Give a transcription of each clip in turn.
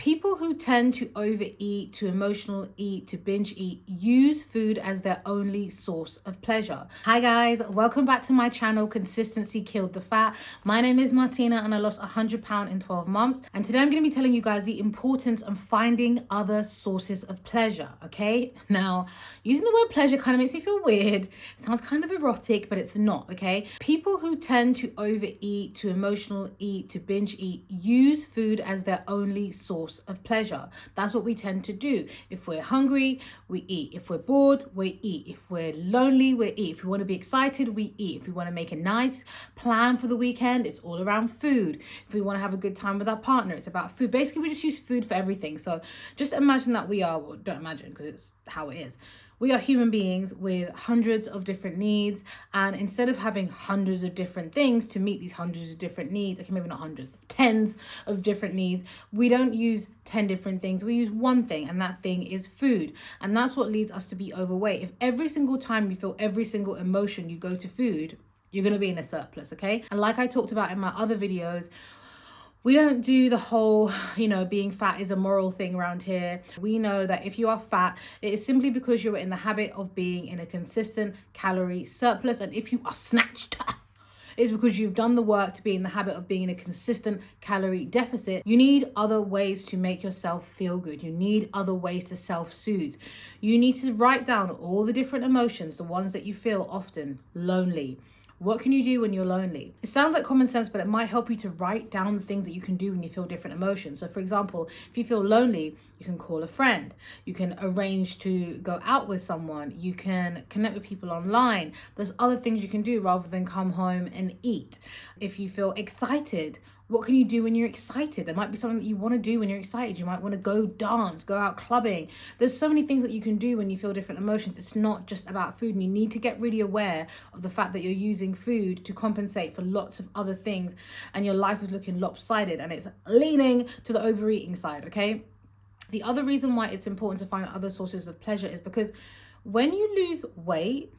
People who tend to overeat, to emotional eat, to binge eat, use food as their only source of pleasure. Hi guys, welcome back to my channel, Consistency Killed the Fat. My name is Martina and I lost 100 pounds in 12 months. And today I'm going to be telling you guys the importance of finding other sources of pleasure, okay? Now, using the word pleasure kind of makes me feel weird. It sounds kind of erotic, but it's not, okay? People who tend to overeat, to emotional eat, to binge eat, use food as their only source of pleasure. That's what we tend to do. If we're hungry, we eat. If we're bored, we eat. If we're lonely, we eat. If we want to be excited, we eat. If we want to make a nice plan for the weekend, it's all around food. If we want to have a good time with our partner, it's about food. Basically, we just use food for everything. So just imagine that we are, well, don't imagine because it's how it is. We are human beings with hundreds of different needs, and instead of having hundreds of different things to meet these hundreds of different needs, okay, maybe not hundreds, tens of different needs, we don't use 10 different things. We use one thing, and that thing is food. And that's what leads us to be overweight. If every single time you feel every single emotion you go to food, you're going to be in a surplus, okay? And like I talked about in my other videos, we don't do the whole, being fat is a moral thing around here. We know that if you are fat, it is simply because you're in the habit of being in a consistent calorie surplus. And if you are snatched, it's because you've done the work to be in the habit of being in a consistent calorie deficit. You need other ways to make yourself feel good. You need other ways to self-soothe. You need to write down all the different emotions, the ones that you feel often. Lonely. What can you do when you're lonely? It sounds like common sense, but it might help you to write down the things that you can do when you feel different emotions. So for example, if you feel lonely, you can call a friend. You can arrange to go out with someone. You can connect with people online. There's other things you can do rather than come home and eat. If you feel excited, what can you do when you're excited? There might be something that you want to do when you're excited. You might want to go dance, go out clubbing. There's so many things that you can do when you feel different emotions. It's not just about food, and you need to get really aware of the fact that you're using food to compensate for lots of other things, and your life is looking lopsided and it's leaning to the overeating side, okay? The other reason why it's important to find other sources of pleasure is because when you lose weight,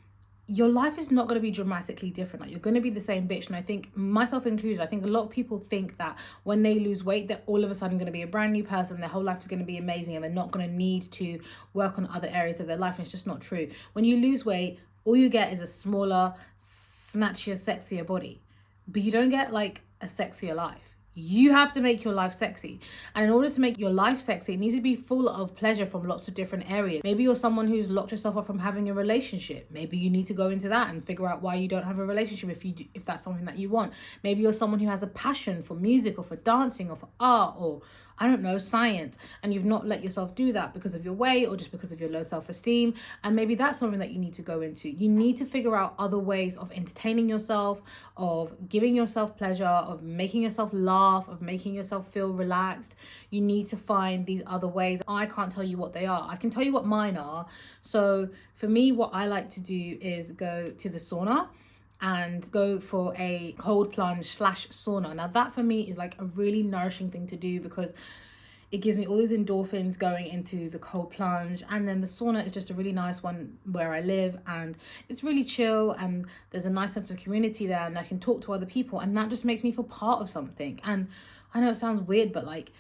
your life is not going to be dramatically different. Like, you're going to be the same bitch. And I think, myself included, I think a lot of people think that when they lose weight, they're all of a sudden going to be a brand new person. Their whole life is going to be amazing and they're not going to need to work on other areas of their life. And it's just not true. When you lose weight, all you get is a smaller, snatchier, sexier body. But you don't get like a sexier life. You have to make your life sexy. And in order to make your life sexy, it needs to be full of pleasure from lots of different areas. Maybe you're someone who's locked yourself up from having a relationship. Maybe you need to go into that and figure out why you don't have a relationship if that's something that you want. Maybe you're someone who has a passion for music or for dancing or for art or, I don't know, science, and you've not let yourself do that because of your weight or just because of your low self-esteem. And maybe that's something that you need to go into. You need to figure out other ways of entertaining yourself, of giving yourself pleasure, of making yourself laugh, of making yourself feel relaxed. You need to find these other ways. I can't tell you what they are. I can tell you what mine are. So for me, what I like to do is go to the sauna and go for a cold plunge / sauna. Now that for me is like a really nourishing thing to do because it gives me all these endorphins going into the cold plunge. And then the sauna is just a really nice one where I live, and it's really chill and there's a nice sense of community there, and I can talk to other people, and that just makes me feel part of something. And I know it sounds weird, but like,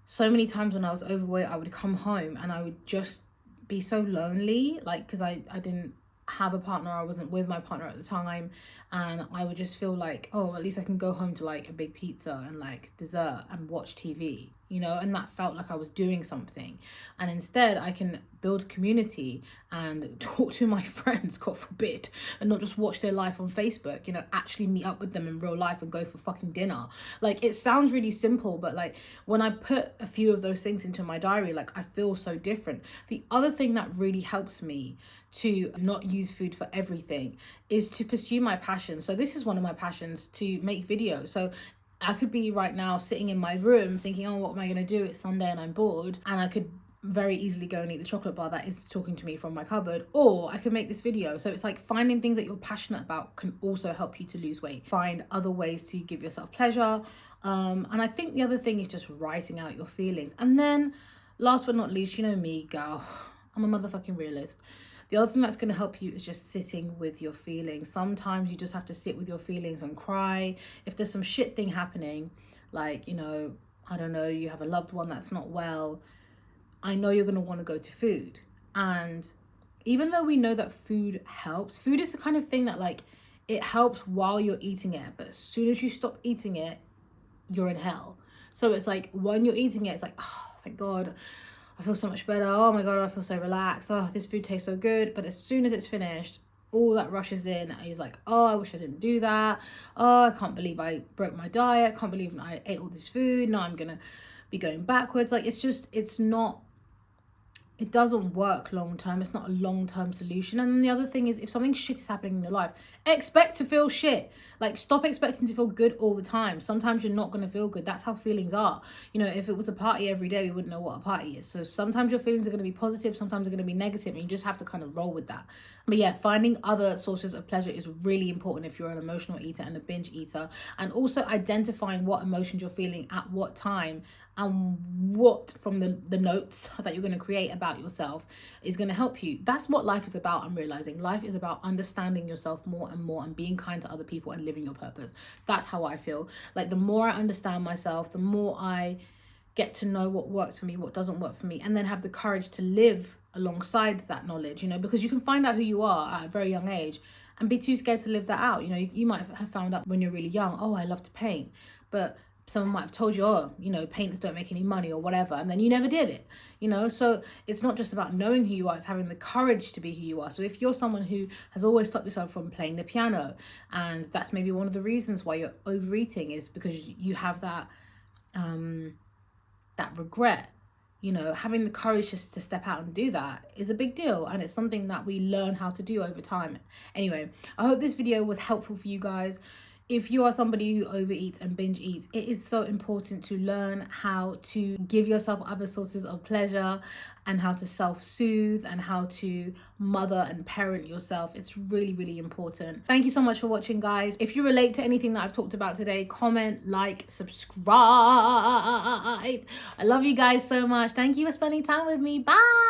so many times when I was overweight, I would come home and I would just be so lonely, like, because I didn't have a partner, I wasn't with my partner at the time, and I would just feel like, oh, at least I can go home to like a big pizza and like dessert and watch TV, and that felt like I was doing something. And instead I can build community and talk to my friends, God forbid, and not just watch their life on Facebook, actually meet up with them in real life and go for fucking dinner. Like, it sounds really simple, but like when I put a few of those things into my diary, like, I feel so different. The other thing that really helps me to not use food for everything is to pursue my passion. So this is one of my passions, to make videos. So I could be right now sitting in my room thinking, oh, what am I going to do? It's Sunday and I'm bored. And I could very easily go and eat the chocolate bar that is talking to me from my cupboard, or I could make this video. So it's like finding things that you're passionate about can also help you to lose weight. Find other ways to give yourself pleasure. And I think the other thing is just writing out your feelings. And then last but not least, me, girl, I'm a motherfucking realist. The other thing that's going to help you is just sitting with your feelings. Sometimes you just have to sit with your feelings and cry. If there's some shit thing happening, like, I don't know, you have a loved one that's not well, I know you're going to want to go to food. And even though we know that food helps, food is the kind of thing that like, it helps while you're eating it, but as soon as you stop eating it, you're in hell. So it's like, when you're eating it, it's like, oh, thank God, I feel so much better. Oh my God, I feel so relaxed. Oh, this food tastes so good. But as soon as it's finished, all that rushes in. He's like, oh, I wish I didn't do that. Oh, I can't believe I broke my diet. I can't believe I ate all this food. Now I'm going to be going backwards. Like, it's not, it doesn't work long term. It's not a long term solution. And then the other thing is, if something shit is happening in your life, expect to feel shit. Like, stop expecting to feel good all the time. Sometimes you're not going to feel good. That's how feelings are. You know, if it was a party every day, we wouldn't know what a party is. So sometimes your feelings are going to be positive, sometimes they're going to be negative, and you just have to kind of roll with that. But yeah, finding other sources of pleasure is really important if you're an emotional eater and a binge eater. And also identifying what emotions you're feeling at what time, and what from the notes that you're going to create about yourself is going to help you. That's what life is about. I'm realizing life is about understanding yourself more and more, and being kind to other people and living your purpose. That's how I feel. Like, the more I understand myself, the more I get to know what works for me, what doesn't work for me, and then have the courage to live alongside that knowledge, you know, because you can find out who you are at a very young age and be too scared to live that out. You know, you might have found out when you're really young, oh, I love to paint, but someone might have told you, oh, you know, painters don't make any money or whatever, and then you never did it, you know. So it's not just about knowing who you are, it's having the courage to be who you are. So if you're someone who has always stopped yourself from playing the piano, and that's maybe one of the reasons why you're overeating, is because you have that that regret, you know, having the courage just to step out and do that is a big deal. And it's something that we learn how to do over time. Anyway, I hope this video was helpful for you guys. If you are somebody who overeats and binge eats, it is so important to learn how to give yourself other sources of pleasure, and how to self-soothe, and how to mother and parent yourself. It's really, really important. Thank you so much for watching, guys. If you relate to anything that I've talked about today, comment, like, subscribe. I love you guys so much. Thank you for spending time with me. Bye.